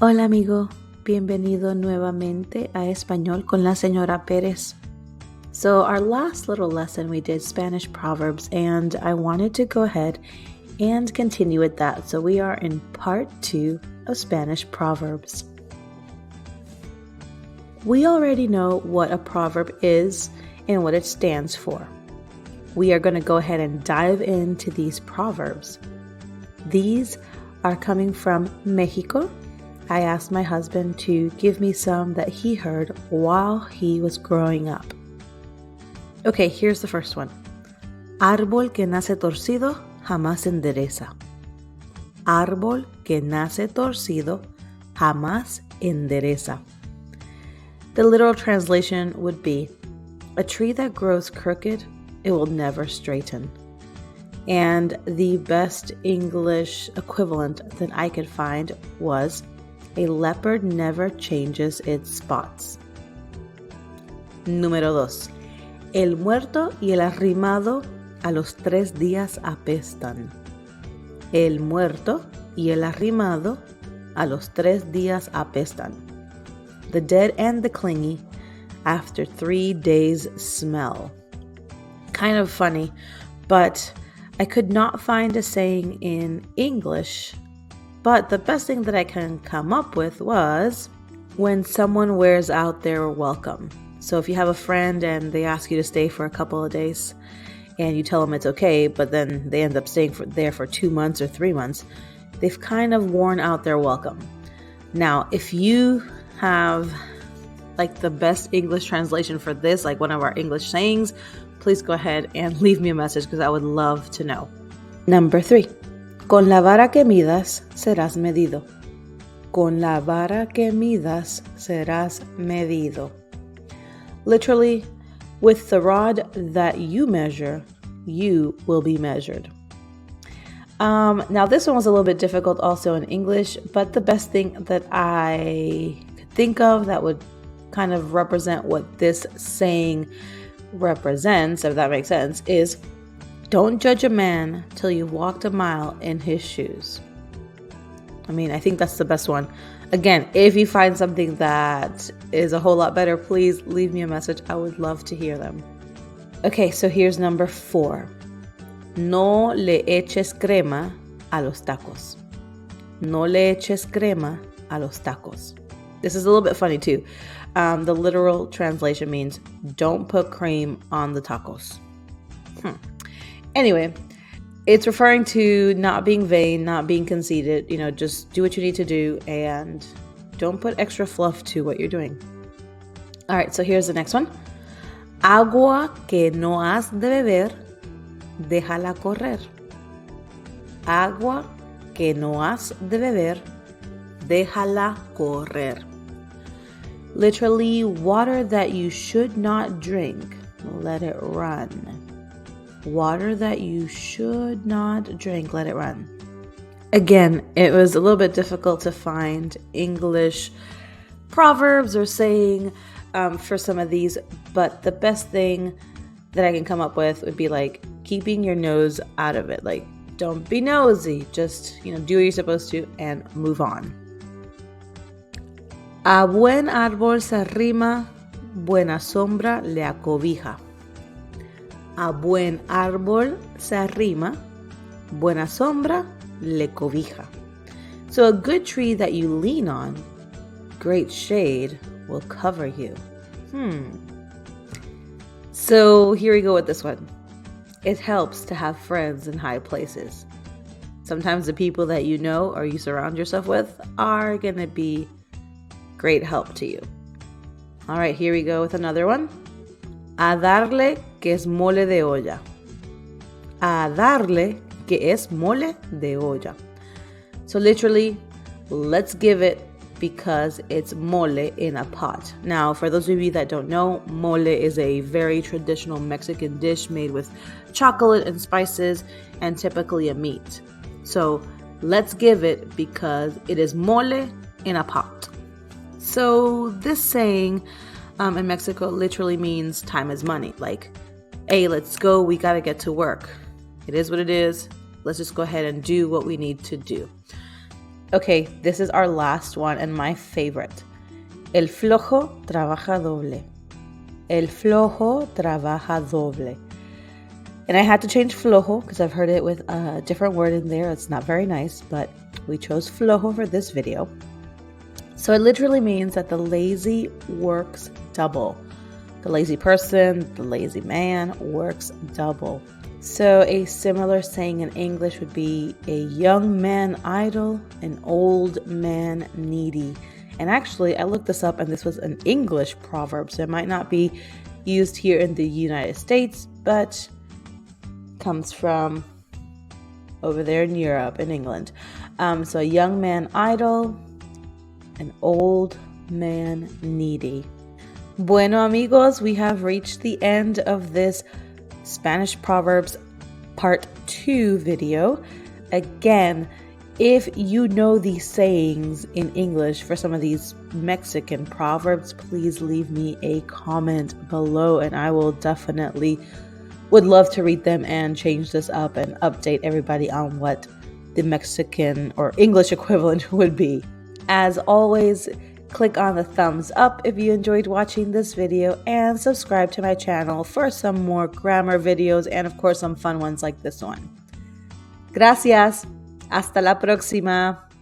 Hola amigo, bienvenido nuevamente a Español con la señora Pérez. So our last little lesson we did Spanish proverbs and I wanted to go ahead and continue with that. So we are in part 2 of Spanish proverbs. We already know what a proverb is and what it stands for. We are going to go ahead and dive into these proverbs. These are coming from Mexico. I asked my husband to give me some that he heard while he was growing up. Okay, here's the first one. Árbol que nace torcido jamás se endereza. Árbol que nace torcido jamás endereza. The literal translation would be, a tree that grows crooked, it will never straighten. And the best English equivalent that I could find was, a leopard never changes its spots. Número 2. El muerto y el arrimado a los 3 días apestan. El muerto y el arrimado a los 3 días apestan. The dead and the clingy after 3 days smell. Kind of funny, but I could not find a saying in English. But the best thing that I can come up with was when someone wears out their welcome. So if you have a friend and they ask you to stay for a couple of days and you tell them it's okay, but then they end up staying there for 2 months or 3 months, they've kind of worn out their welcome. Now, if you have like the best English translation for this, like one of our English sayings, please go ahead and leave me a message because I would love to know. Number 3. Con la vara que midas, serás medido. Con la vara que midas, serás medido. Literally, with the rod that you measure, you will be measured. Now, this one was a little bit difficult also in English, but the best thing that I could think of that would kind of represent what this saying represents, if that makes sense, is don't judge a man till you've walked a mile in his shoes. I mean, I think that's the best one. Again, if you find something that is a whole lot better, please leave me a message. I would love to hear them. Okay, so here's number 4. No le eches crema a los tacos. No le eches crema a los tacos. This is a little bit funny too. The literal translation means don't put cream on the tacos. Anyway, it's referring to not being vain, not being conceited, just do what you need to do and don't put extra fluff to what you're doing. All right, so here's the next one. Agua que no has de beber, déjala correr. Agua que no has de beber, déjala correr. Literally, water that you should not drink, let it run. Water that you should not drink, let it run. Again, it was a little bit difficult to find English proverbs or saying for some of these, but the best thing that I can come up with would be like keeping your nose out of it. Like, don't be nosy, just, do what you're supposed to and move on. A buen árbol se arrima, buena sombra le acobija. A buen árbol se arrima, buena sombra le cobija. So a good tree that you lean on, great shade will cover you. So here we go with this one. It helps to have friends in high places. Sometimes the people that you know or you surround yourself with are going to be great help to you. All right, here we go with another one. A darle que es mole de olla. A darle que es mole de olla. So literally, let's give it because it's mole in a pot. Now, for those of you that don't know, mole is a very traditional Mexican dish made with chocolate and spices and typically a meat. So let's give it because it is mole in a pot. So this saying in Mexico literally means time is money. Like, hey, let's go. We got to get to work. It is what it is. Let's just go ahead and do what we need to do. Okay, this is our last one and my favorite. El flojo trabaja doble. El flojo trabaja doble. And I had to change flojo because I've heard it with a different word in there. It's not very nice, but we chose flojo for this video. So it literally means that the lazy works double. The lazy person, the lazy man works double. So a similar saying in English would be a young man idle, an old man needy. And actually, I looked this up and this was an English proverb, so it might not be used here in the United States, but comes from over there in Europe, in England. So a young man idle, an old man needy. Bueno, amigos, we have reached the end of this Spanish Proverbs Part 2 video. Again, if you know these sayings in English for some of these Mexican proverbs, please leave me a comment below and I will definitely would love to read them and change this up and update everybody on what the Mexican or English equivalent would be. As always, click on the thumbs up if you enjoyed watching this video and subscribe to my channel for some more grammar videos and of course some fun ones like this one. Gracias. Hasta la próxima.